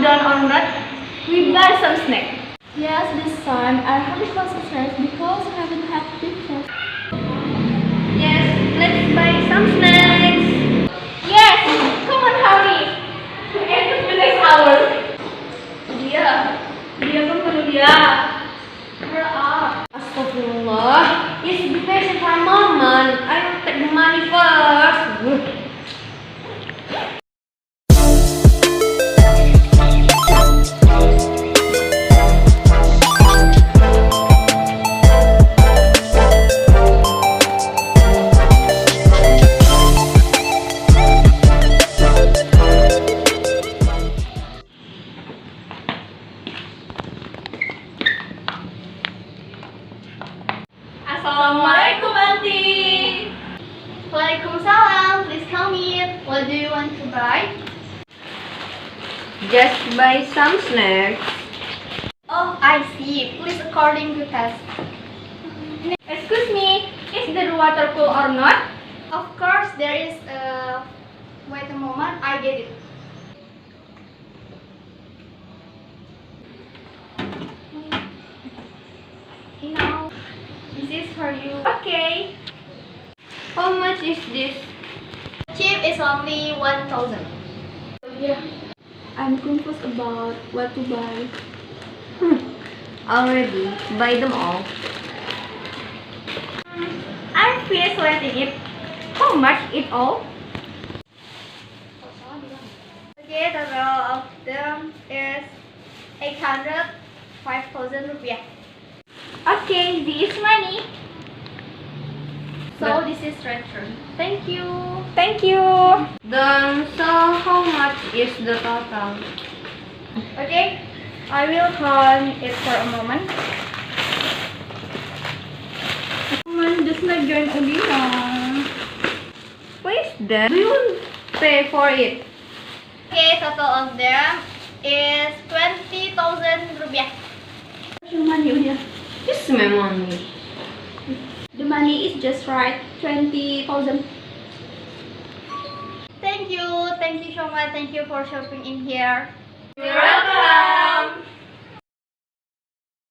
done or not, we buy some snack. Yes, this time I haven't got some snacks because I haven't had breakfast. Yes, let's buy some snacks. Yes, come on, hurry. And the next hour. Dia kemana dia? Where are? Astagfirullah. Yes, be patient for a moment. I will take the money first. Assalamualaikum, Auntie. Waalaikumsalam. Please come in. What do you want to buy? Just buy some snacks. Oh, I see. Please according to test. Excuse me, is the water cool or not? Of course, there is. Wait a moment. I get it. Now, this is for you. Okay. How much is this? Cheap is only 1,000. Yeah. I'm confused about what to buy. Already, buy them all. I'm finished letting it. How much it all? Okay, the total of them is 800, 5,000 rupiah. Okay, this is money. So this is return. Thank you. Thank you. Then, so how much is the total? Okay, I will count it for a moment. Man, just like join Udina. What is that? Do you pay for it? Okay, total of them is 20,000 rupiah. Your money, Udina. This is my money. The money is just right, 20,000. Thank you so much. Thank you for shopping in here. You're welcome.